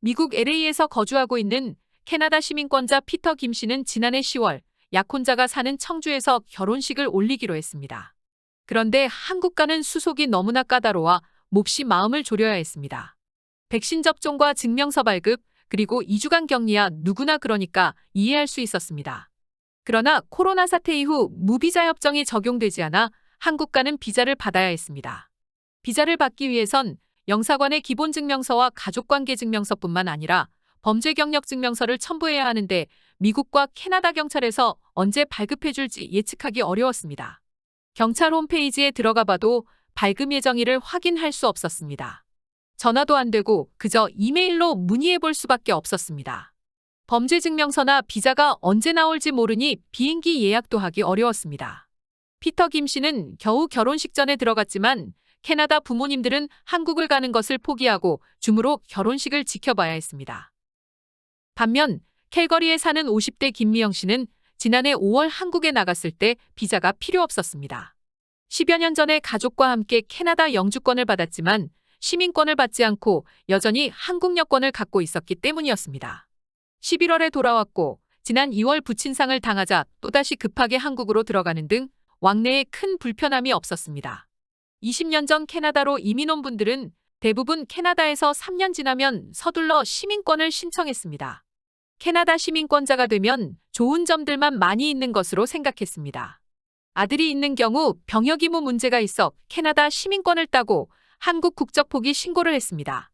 미국 LA에서 거주하고 있는 캐나다 시민권자 피터 김 씨는 지난해 10월 약혼자가 사는 청주에서 결혼식을 올리기로 했습니다. 그런데 한국과는 수속이 너무나 까다로워 몹시 마음을 졸여야 했습니다. 백신 접종과 증명서 발급, 그리고 2주간 격리야 누구나 그러니까 이해할 수 있었습니다. 그러나 코로나 사태 이후 무비자 협정이 적용되지 않아 한국과는 비자를 받아야 했습니다. 비자를 받기 위해선 영사관의 기본증명서와 가족관계증명서뿐만 아니라 범죄 경력 증명서를 첨부해야 하는데 미국과 캐나다 경찰에서 언제 발급해줄지 예측하기 어려웠습니다. 경찰 홈페이지에 들어가 봐도 발급 예정일을 확인할 수 없었습니다. 전화도 안 되고 그저 이메일로 문의해 볼 수밖에 없었습니다. 범죄 증명서나 비자가 언제 나올지 모르니 비행기 예약도 하기 어려웠습니다. 피터 김 씨는 겨우 결혼식 전에 들어갔지만 캐나다 부모님들은 한국을 가는 것을 포기하고 줌으로 결혼식을 지켜봐야 했습니다. 반면 캘거리에 사는 50대 김미영 씨는 지난해 5월 한국에 나갔을 때 비자가 필요 없었습니다. 10여 년 전에 가족과 함께 캐나다 영주권을 받았지만 시민권을 받지 않고 여전히 한국 여권을 갖고 있었기 때문이었습니다. 11월에 돌아왔고 지난 2월 부친상을 당하자 또다시 급하게 한국으로 들어가는 등 왕래에 큰 불편함이 없었습니다. 20년 전 캐나다로 이민 온 분들은 대부분 캐나다에서 3년 지나면 서둘러 시민권을 신청했습니다. 캐나다 시민권자가 되면 좋은 점들만 많이 있는 것으로 생각했습니다. 아들이 있는 경우 병역 의무 문제가 있어 캐나다 시민권을 따고 한국 국적 포기 신고를 했습니다.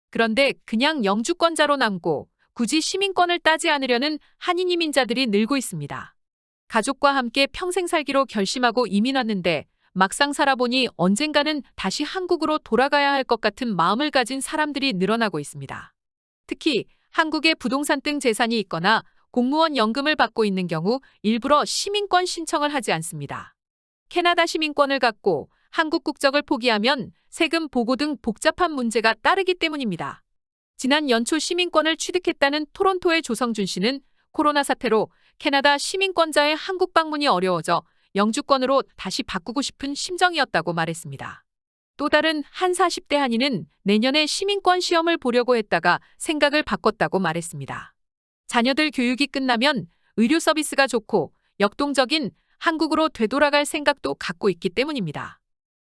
그런데 그냥 영주권자로 남고 굳이 시민권을 따지 않으려는 한인 이민자들이 늘고 있습니다. 가족과 함께 평생 살기로 결심하고 이민 왔는데 막상 살아보니 언젠가는 다시 한국으로 돌아가야 할 것 같은 마음을 가진 사람들이 늘어나고 있습니다. 특히 한국에 부동산 등 재산이 있거나 공무원 연금을 받고 있는 경우 일부러 시민권 신청을 하지 않습니다. 캐나다 시민권을 갖고 한국 국적을 포기하면 세금 보고 등 복잡한 문제가 따르기 때문입니다. 지난 연초 시민권을 취득했다는 토론토의 조성준 씨는 코로나 사태로 캐나다 시민권자의 한국 방문이 어려워져 영주권으로 다시 바꾸고 싶은 심정이었다고 말했습니다. 또 다른 한 40대 한인은 내년에 시민권 시험을 보려고 했다가 생각을 바꿨다고 말했습니다. 자녀들 교육이 끝나면 의료 서비스가 좋고 역동적인 한국으로 되돌아갈 생각도 갖고 있기 때문입니다.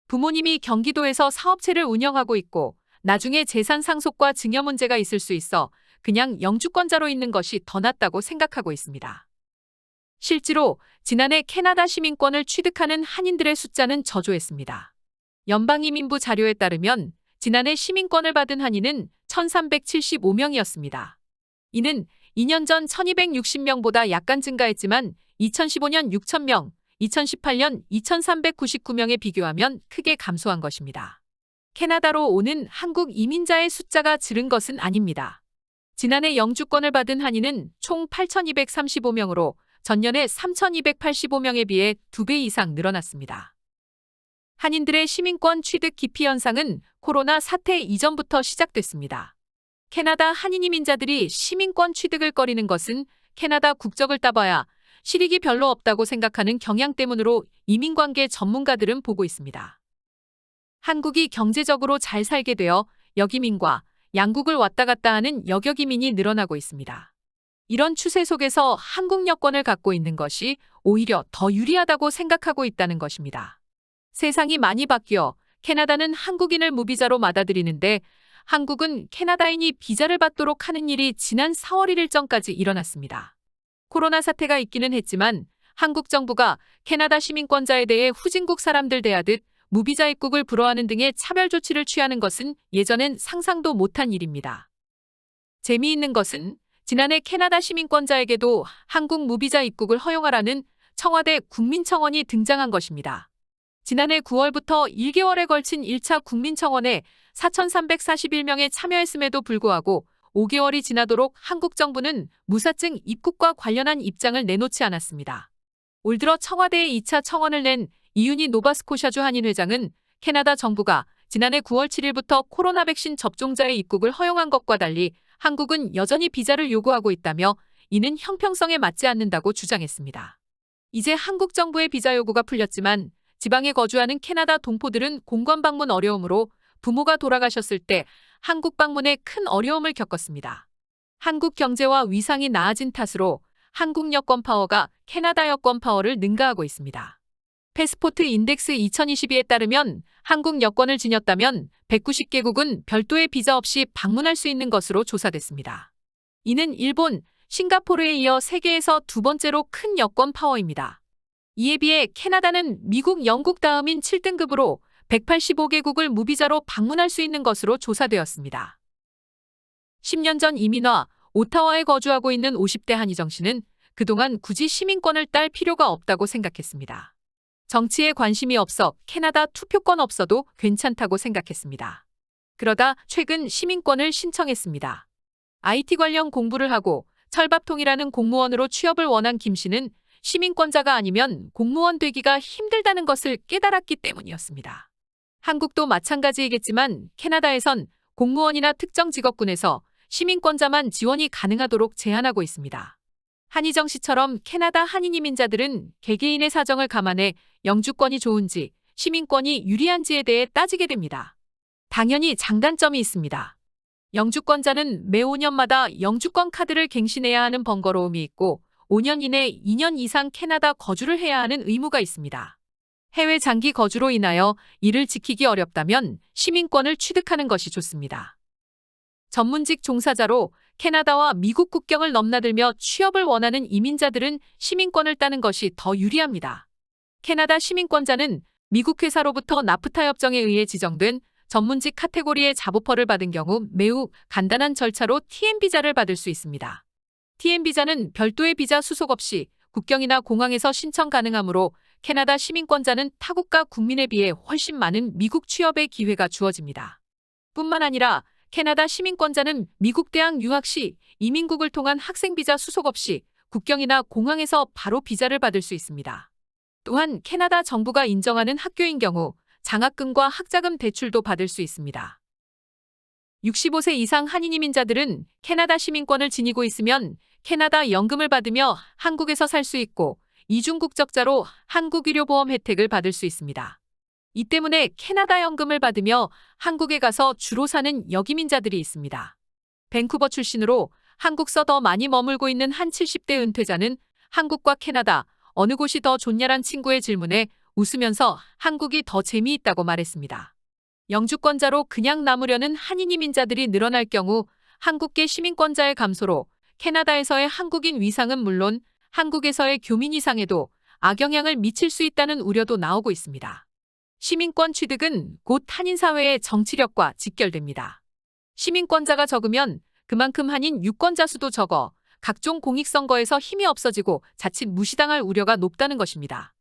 부모님이 경기도에서 사업체를 운영하고 있고 나중에 재산 상속과 증여 문제가 있을 수 있어 그냥 영주권자로 있는 것이 더 낫다고 생각하고 있습니다. 실제로 지난해 캐나다 시민권을 취득하는 한인들의 숫자는 저조했습니다. 연방이민부 자료에 따르면 지난해 시민권을 받은 한인은 1,375명이었습니다. 이는 2년 전 1,260명보다 약간 증가했지만 2015년 6,000명, 2018년 2,399명에 비교하면 크게 감소한 것입니다. 캐나다로 오는 한국 이민자의 숫자가 줄은 것은 아닙니다. 지난해 영주권을 받은 한인은 총 8,235명으로 전년에 3,285명에 비해 2배 이상 늘어났습니다. 한인들의 시민권 취득 기피 현상은 코로나 사태 이전부터 시작됐습니다. 캐나다 한인 이민자들이 시민권 취득을 꺼리는 것은 캐나다 국적을 따봐야 실익이 별로 없다고 생각하는 경향 때문으로 이민관계 전문가들은 보고 있습니다. 한국이 경제적으로 잘 살게 되어 역이민과 양국을 왔다 갔다 하는 여격이민이 늘어나고 있습니다. 이런 추세 속에서 한국 여권을 갖고 있는 것이 오히려 더 유리하다고 생각하고 있다는 것입니다. 세상이 많이 바뀌어 캐나다는 한국인을 무비자로 받아들이는데 한국은 캐나다인이 비자를 받도록 하는 일이 지난 4월 1일 전까지 일어났습니다. 코로나 사태가 있기는 했지만 한국 정부가 캐나다 시민권자에 대해 후진국 사람들 대하듯 무비자 입국을 불허하는 등의 차별 조치를 취하는 것은 예전엔 상상도 못한 일입니다. 재미있는 것은 지난해 캐나다 시민권자에게도 한국 무비자 입국을 허용하라는 청와대 국민청원이 등장한 것입니다. 지난해 9월부터 1개월에 걸친 1차 국민청원에 4,341명에 참여했음에도 불구하고 5개월이 지나도록 한국 정부는 무사증 입국과 관련한 입장을 내놓지 않았습니다. 올 들어 청와대에 2차 청원을 낸 이윤희 노바스코샤주 한인회장은 캐나다 정부가 지난해 9월 7일부터 코로나 백신 접종자의 입국을 허용한 것과 달리 한국은 여전히 비자를 요구하고 있다며 이는 형평성에 맞지 않는다고 주장했습니다. 이제 한국 정부의 비자 요구가 풀렸지만 지방에 거주하는 캐나다 동포들은 공관 방문 어려움으로 부모가 돌아가셨을 때 한국 방문에 큰 어려움을 겪었습니다. 한국 경제와 위상이 나아진 탓으로 한국 여권 파워가 캐나다 여권 파워를 능가하고 있습니다. 패스포트 인덱스 2022에 따르면 한국 여권을 지녔다면 190개국은 별도의 비자 없이 방문할 수 있는 것으로 조사됐습니다. 이는 일본, 싱가포르에 이어 세계에서 두 번째로 큰 여권 파워입니다. 이에 비해 캐나다는 미국, 영국 다음인 7등급으로 185개국을 무비자로 방문할 수 있는 것으로 조사되었습니다. 10년 전 이민와 오타와에 거주하고 있는 50대 한희정 씨는 그동안 굳이 시민권을 딸 필요가 없다고 생각했습니다. 정치에 관심이 없어 캐나다 투표권 없어도 괜찮다고 생각했습니다. 그러다 최근 시민권을 신청했습니다. IT 관련 공부를 하고 철밥통이라는 공무원으로 취업을 원한 김 씨는 시민권자가 아니면 공무원 되기가 힘들다는 것을 깨달았기 때문이었습니다. 한국도 마찬가지이겠지만 캐나다에선 공무원이나 특정 직업군에서 시민권자만 지원이 가능하도록 제한하고 있습니다. 한희정 씨처럼 캐나다 한인 이민자들은 개개인의 사정을 감안해 영주권이 좋은지 시민권이 유리한지에 대해 따지게 됩니다. 당연히 장단점이 있습니다. 영주권자는 매 5년마다 영주권 카드를 갱신해야 하는 번거로움이 있고 5년 이내 2년 이상 캐나다 거주를 해야 하는 의무가 있습니다. 해외 장기 거주로 인하여 이를 지키기 어렵다면 시민권을 취득하는 것이 좋습니다. 전문직 종사자로 캐나다와 미국 국경을 넘나들며 취업을 원하는 이민자들은 시민권을 따는 것이 더 유리합니다. 캐나다 시민권자는 미국 회사로부터 나프타 협정에 의해 지정된 전문직 카테고리의 잡오퍼를 받은 경우 매우 간단한 절차로 TN 비자를 받을 수 있습니다. TN 비자는 별도의 비자 수속 없이 국경이나 공항에서 신청 가능하므로 캐나다 시민권자는 타국가 국민에 비해 훨씬 많은 미국 취업의 기회가 주어집니다. 뿐만 아니라 캐나다 시민권자는 미국 대학 유학 시 이민국을 통한 학생 비자 수속 없이 국경이나 공항에서 바로 비자를 받을 수 있습니다. 또한 캐나다 정부가 인정하는 학교인 경우 장학금과 학자금 대출도 받을 수 있습니다. 65세 이상 한인 이민자들은 캐나다 시민권을 지니고 있으면 캐나다 연금을 받으며 한국에서 살 수 있고 이중국적자로 한국의료보험 혜택을 받을 수 있습니다. 이 때문에 캐나다 연금을 받으며 한국에 가서 주로 사는 여기민자들이 있습니다. 밴쿠버 출신으로 한국서 더 많이 머물고 있는 한 70대 은퇴자는 한국과 캐나다 어느 곳이 더 좋냐란 친구의 질문에 웃으면서 한국이 더 재미있다고 말했습니다. 영주권자로 그냥 남으려는 한인 이민자들이 늘어날 경우 한국계 시민권자의 감소로 캐나다에서의 한국인 위상은 물론 한국에서의 교민 위상에도 악영향을 미칠 수 있다는 우려도 나오고 있습니다. 시민권 취득은 곧 한인 사회의 정치력과 직결됩니다. 시민권자가 적으면 그만큼 한인 유권자 수도 적어 각종 공익선거에서 힘이 없어지고 자칫 무시당할 우려가 높다는 것입니다.